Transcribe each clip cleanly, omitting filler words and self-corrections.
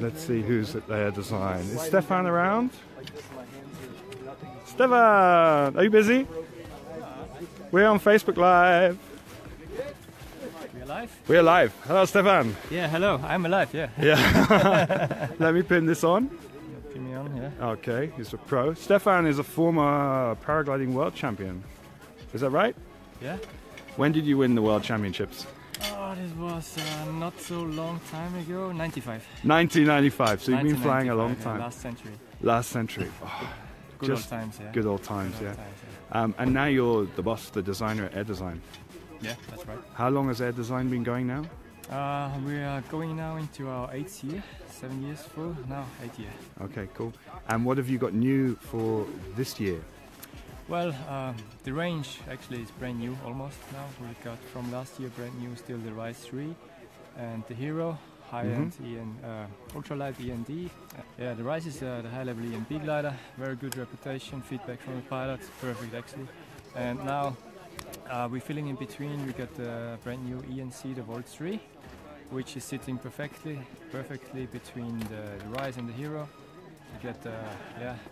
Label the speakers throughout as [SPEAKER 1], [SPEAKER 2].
[SPEAKER 1] Let's see who's at AirDesign. Is Stefan around? Stefan, are you busy? We're on Facebook Live.
[SPEAKER 2] We're live?
[SPEAKER 1] We're live. Hello, Stefan.
[SPEAKER 2] Yeah, hello. I'm alive, yeah.
[SPEAKER 1] Yeah. Let me pin this on.
[SPEAKER 2] Pin me on, yeah.
[SPEAKER 1] Okay, he's a pro. Stefan is a former paragliding world champion. Is that right?
[SPEAKER 2] Yeah.
[SPEAKER 1] When did you win the world championships?
[SPEAKER 2] Oh, this was not so long time ago, 95.
[SPEAKER 1] 1995, so you've been flying a long time.
[SPEAKER 2] Yeah, last century.
[SPEAKER 1] Last century. Oh,
[SPEAKER 2] good old times, yeah.
[SPEAKER 1] Good old times,
[SPEAKER 2] good
[SPEAKER 1] yeah.
[SPEAKER 2] old times, yeah.
[SPEAKER 1] And now you're the boss, the designer at AirDesign.
[SPEAKER 2] Yeah, that's right.
[SPEAKER 1] How long has AirDesign been going now?
[SPEAKER 2] We are going now into our 8th year, 7 years full, now 8th year.
[SPEAKER 1] Okay, cool. And what have you got new for this year?
[SPEAKER 2] Well, the range actually is brand new almost now. We got from last year brand new still the Rise 3 and the Hero, high-end ultralight END. Yeah, the Rise is the high-level ENB glider, very good reputation, feedback from the pilots, perfect actually. And now we're filling in between. We got the brand new ENC, the Volt 3, which is sitting perfectly between the Rise and the Hero. You get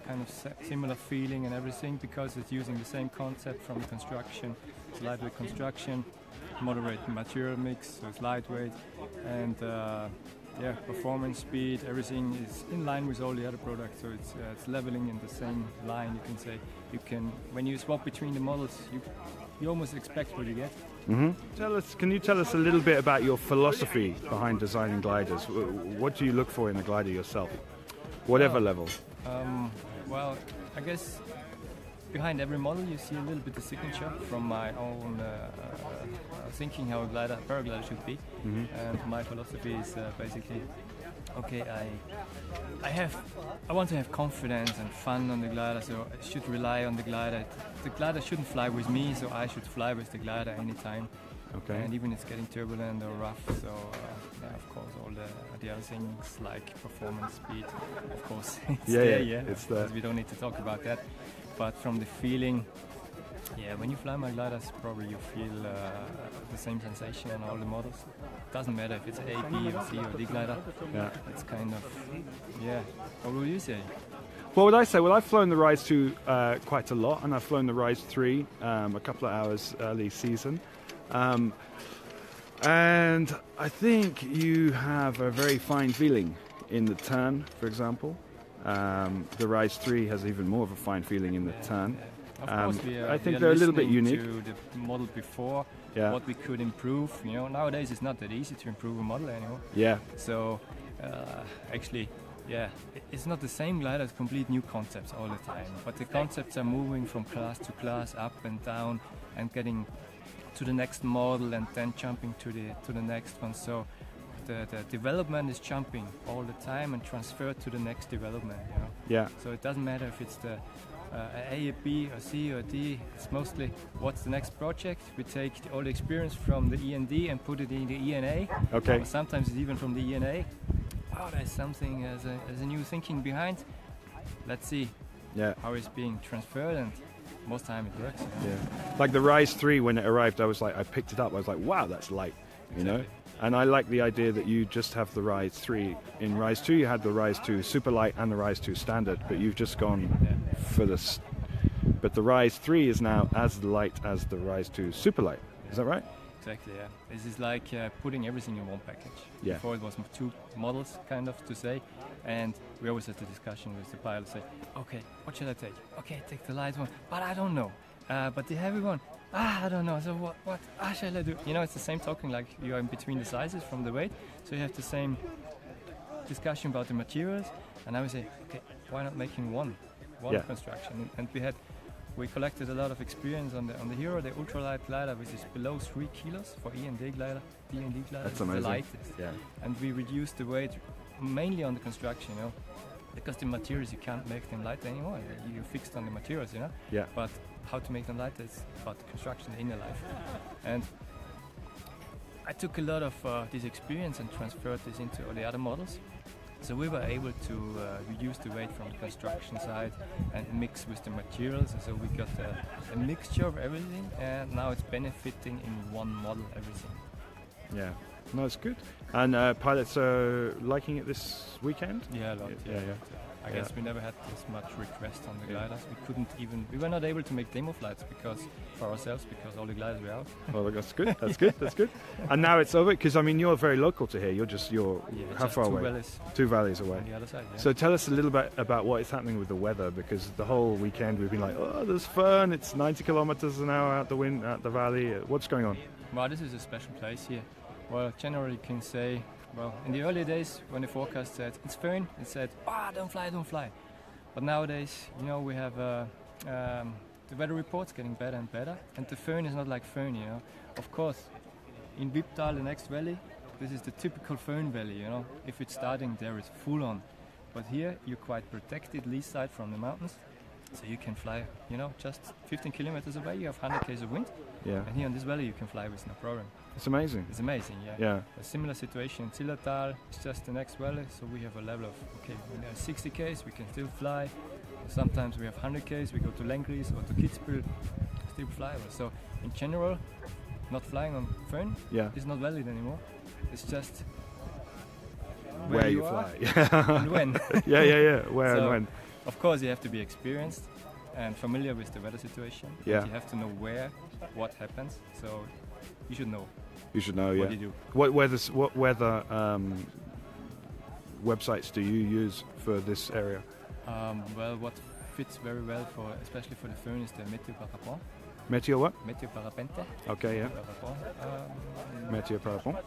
[SPEAKER 2] kind of similar feeling and everything because it's using the same concept from the construction. It's lightweight construction, moderate material mix, so it's lightweight, and performance, speed, everything is in line with all the other products. So it's leveling in the same line. You can say when you swap between the models, you almost expect what you get.
[SPEAKER 1] Can you tell us a little bit about your philosophy behind designing gliders? What do you look for in a glider yourself? Whatever level.
[SPEAKER 2] Well, I guess behind every model you see a little bit of signature from my own thinking how a paraglider should be. And my philosophy is basically, okay, I want to have confidence and fun on the glider, so I should rely on the glider. The glider shouldn't fly with me, so I should fly with the glider anytime.
[SPEAKER 1] Okay.
[SPEAKER 2] And even it's getting turbulent or rough, so of course all the other things like performance, speed, of course, it's there. We don't need to talk about that. But from the feeling, when you fly my gliders, probably you feel the same sensation on all the models. Doesn't matter if it's A, B, or C, or D glider. Yeah. It's kind of, What would you say?
[SPEAKER 1] What would I say? Well, I've flown the Rise 2 quite a lot, and I've flown the Rise 3 a couple of hours early season. And I think you have a very fine feeling in the turn, for example. The Rise 3 has even more of a fine feeling in the turn.
[SPEAKER 2] Of course,
[SPEAKER 1] I think they're a little bit unique.
[SPEAKER 2] To the model before, what we could improve. You know, nowadays it's not that easy to improve a model anymore.
[SPEAKER 1] Yeah.
[SPEAKER 2] So actually, it's not the same glider. It's complete new concepts all the time. But the concepts are moving from class to class, up and down, and getting to the next model and then jumping to the next one. So the development is jumping all the time and transferred to the next development. You know?
[SPEAKER 1] Yeah.
[SPEAKER 2] So it doesn't matter if it's the A, a B, or C, or D. It's mostly what's the next project. We take all the experience from the END and put it in the ENA.
[SPEAKER 1] Okay.
[SPEAKER 2] Or sometimes it's even from the ENA. Oh, there's something as a new thinking behind. Let's see how it's being transferred, and most time it works.
[SPEAKER 1] Yeah. Like the Rise 3, when it arrived, I picked it up. I was like, wow, that's light, you know. And I like the idea that you just have the Rise 3. In Rise 2, you had the Rise 2 Super Light and the Rise 2 Standard, but you've just gone for this. But the Rise 3 is now as light as the Rise 2 Super Light. Is that right?
[SPEAKER 2] Exactly, yeah. This is like putting everything in one package.
[SPEAKER 1] Yeah.
[SPEAKER 2] Before it was two models, kind of, to say. And we always had the discussion with the pilot, say, okay, what should I take? Okay, take the light one, but I don't know. But the heavy one, I don't know. So what shall I do? You know, it's the same talking, like you are in between the sizes from the weight. So you have the same discussion about the materials. And I would say, okay, why not making one construction? And we collected a lot of experience on the Hero, the ultralight glider, which is below 3 kilos for END glider. END glider.
[SPEAKER 1] That's amazing.
[SPEAKER 2] The lightest. Yeah. And we reduced the weight mainly on the construction, you know, because the materials, you can't make them light anymore. You're fixed on the materials, you know.
[SPEAKER 1] Yeah.
[SPEAKER 2] But how to make them lighter is about the construction, the inner life. And I took a lot of this experience and transferred this into all the other models. So we were able to reduce the weight from the construction side and mix with the materials. So we got a mixture of everything, and now it's benefiting in one model everything.
[SPEAKER 1] Yeah. No, it's good. And pilots are liking it this weekend?
[SPEAKER 2] Yeah, a lot.
[SPEAKER 1] Yeah.
[SPEAKER 2] I guess we never had this much request on the gliders. We were not able to make demo flights for ourselves because all the gliders were out.
[SPEAKER 1] Well, that's good. That's good. And now it's over because I mean you're very local to here. You're how far away? 2 valleys away.
[SPEAKER 2] On the other side. Yeah.
[SPEAKER 1] So tell us a little bit about what is happening with the weather, because the whole weekend we've been like, oh, there's fern. It's 90 kilometers an hour out the valley. What's going on?
[SPEAKER 2] Well, this is a special place here. Well, generally you can say, well, in the early days when the forecast said it's fern, it said, don't fly. But nowadays, we have the weather reports getting better and better, and the fern is not like fern, Of course, in Viptal, the next valley, this is the typical fern valley, If it's starting there, it's full on. But here, you're quite protected, lee side from the mountains, so you can fly, just 15 kilometers away, you have 100 k's of wind.
[SPEAKER 1] Yeah.
[SPEAKER 2] And here in this valley, you can fly with no problem.
[SPEAKER 1] It's amazing.
[SPEAKER 2] It's amazing, yeah.
[SPEAKER 1] Yeah.
[SPEAKER 2] A similar situation in Zillertal, it's just the next valley, so we have a level of, when there's 60 k's, we can still fly. Sometimes we have 100 k's, we go to Lengries or to Kitzbühel, still fly. So in general, not flying on fern is not valid anymore. It's just
[SPEAKER 1] where you fly.
[SPEAKER 2] And when.
[SPEAKER 1] Yeah. Where and when.
[SPEAKER 2] Of course, you have to be experienced and familiar with the weather situation.
[SPEAKER 1] Yeah.
[SPEAKER 2] You have to know what happens. So you should know.
[SPEAKER 1] You should know,
[SPEAKER 2] what you do.
[SPEAKER 1] What weather websites do you use for this area?
[SPEAKER 2] Well, what fits very well especially for the fern is the Météo Parapente.
[SPEAKER 1] Météo what?
[SPEAKER 2] Météo Parapente.
[SPEAKER 1] Okay, yeah. Météo Parapente.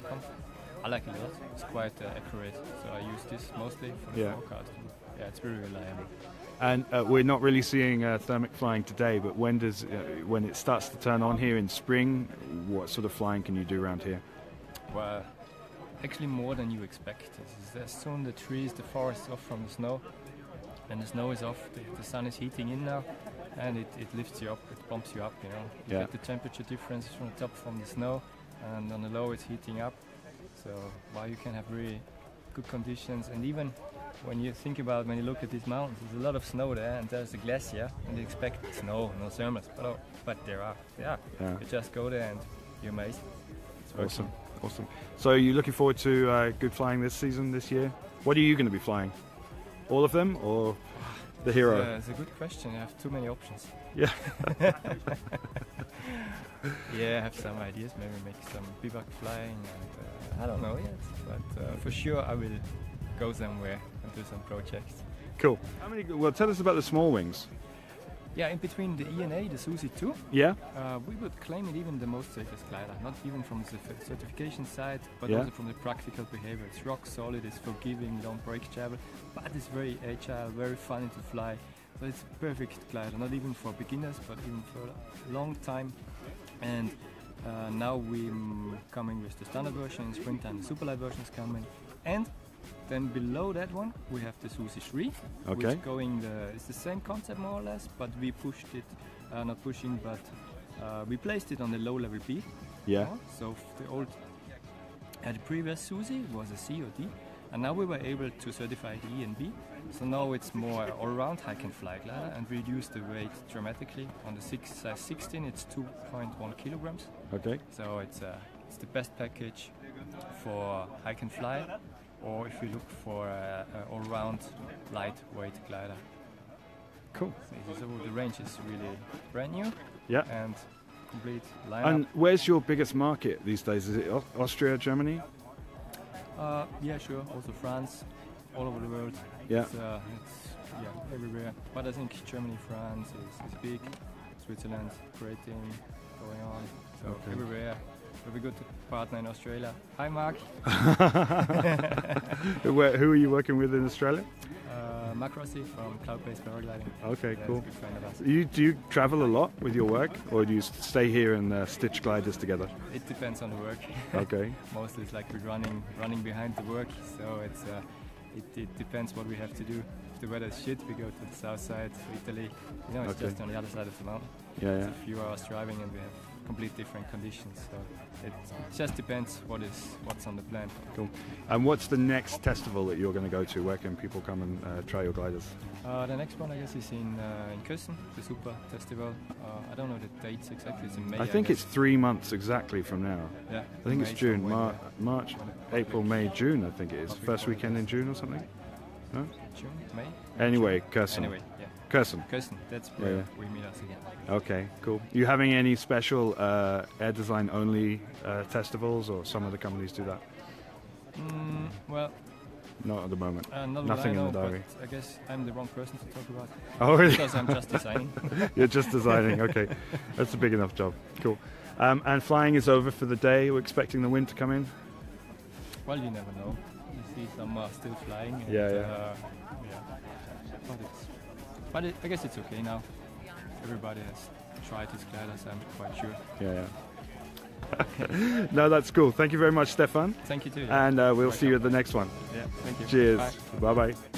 [SPEAKER 2] .com. I like it a lot. It's quite accurate, so I use this mostly for the forecasting. Yeah, it's very reliable.
[SPEAKER 1] And we're not really seeing thermic flying today, but when it starts to turn on here in spring, what sort of flying can you do around here?
[SPEAKER 2] Well, actually more than you expect. As soon the trees, the forest is off from the snow, and the snow is off, the sun is heating in now, and it lifts you up, it bumps you up, You get the temperature difference from the top from the snow, and on the low it's heating up. So you can have really good conditions, and even when you look at these mountains, there's a lot of snow there, and there's a glacier, and you expect snow, no thermals, but there are. Yeah. You just go there and you're amazed. It's
[SPEAKER 1] Awesome. So you're looking forward to good flying this season, this year? What are you going to be flying? All of them, or the Hero?
[SPEAKER 2] It's a good question. I have too many options.
[SPEAKER 1] Yeah.
[SPEAKER 2] Yeah, I have some ideas. Maybe make some bivouac flying, and I don't know yet. But for sure, I will go somewhere and do some projects.
[SPEAKER 1] Cool. Well, tell us about the small wings.
[SPEAKER 2] Yeah, in between the ENA, the Susi 2, we would claim it even the most safest glider, not even from the certification side, but also from the practical behavior. It's rock solid, it's forgiving, don't break travel, but it's very agile, very funny to fly. So it's a perfect glider, not even for beginners, but even for a long time. And now we're coming with the standard version in springtime, the Superlight version is coming. And then below that one, we have the Susi 3, which is it's the same concept more or less, but we pushed it, not pushing, but we placed it on the low level B.
[SPEAKER 1] Yeah.
[SPEAKER 2] So the previous Susi was a C or D, and now we were able to certify the E and B. So now it's more all-round hike-and-fly glider, and we reduced the weight dramatically. On the size 16, it's 2.1 kilograms.
[SPEAKER 1] Okay.
[SPEAKER 2] So it's the best package for hike-and-fly. Or if you look for an all-round lightweight glider.
[SPEAKER 1] Cool.
[SPEAKER 2] So the range is really brand new.
[SPEAKER 1] Yeah.
[SPEAKER 2] And complete lineup.
[SPEAKER 1] And where's your biggest market these days? Is it Austria, Germany?
[SPEAKER 2] Yeah, sure. Also France, all over the world.
[SPEAKER 1] Yeah.
[SPEAKER 2] It's everywhere. But I think Germany, France is big. Switzerland, creating, going on. So everywhere. We have a good partner in Australia. Hi, Mark.
[SPEAKER 1] Who are you working with in Australia?
[SPEAKER 2] Mark Rossi from Cloudbase Paragliding.
[SPEAKER 1] Okay, cool.
[SPEAKER 2] He's a good friend of us.
[SPEAKER 1] Do you travel a lot with your work, or do you stay here and stitch gliders together?
[SPEAKER 2] It depends on the work.
[SPEAKER 1] Okay.
[SPEAKER 2] Mostly it's like we're running behind the work, so it depends what we have to do. If the weather is shit, we go to the south side of Italy. It's just on the other side of the mountain.
[SPEAKER 1] Yeah.
[SPEAKER 2] It's a few hours driving, and we have complete different conditions. So it just depends what's on the plan.
[SPEAKER 1] Cool. And what's the next festival that you're going to go to? Where can people come and try your gliders?
[SPEAKER 2] The next one, I guess, is in Kösen, the Super Festival. I don't know the dates exactly. It's in May.
[SPEAKER 1] I think it's 3 months exactly from now.
[SPEAKER 2] Yeah.
[SPEAKER 1] I think it's June, March, April, May, June. I think it is. First weekend in June or something. No?
[SPEAKER 2] June, May.
[SPEAKER 1] Anyway, Kösen.
[SPEAKER 2] Anyway, yeah.
[SPEAKER 1] Kösen.
[SPEAKER 2] Kösen. That's where we meet us again.
[SPEAKER 1] Okay, cool. You having any special AirDesign only festivals, or some of the companies do that?
[SPEAKER 2] Well,
[SPEAKER 1] not at the moment.
[SPEAKER 2] Not
[SPEAKER 1] Nothing
[SPEAKER 2] in
[SPEAKER 1] the diary.
[SPEAKER 2] I guess I'm the wrong person to talk about.
[SPEAKER 1] Oh, really?
[SPEAKER 2] Because I'm just designing.
[SPEAKER 1] You're just designing. Okay, that's a big enough job. Cool. And flying is over for the day. We're expecting the wind to come in.
[SPEAKER 2] Well, you never know. You see some are still flying. And,
[SPEAKER 1] Yeah.
[SPEAKER 2] But I guess it's okay now. Everybody has tried his gliders, I'm quite sure.
[SPEAKER 1] Yeah. No, that's cool. Thank you very much, Stefan.
[SPEAKER 2] Thank you too.
[SPEAKER 1] And we'll see you at the next one.
[SPEAKER 2] Yeah, thank you.
[SPEAKER 1] Cheers.
[SPEAKER 2] Bye.
[SPEAKER 1] Bye-bye.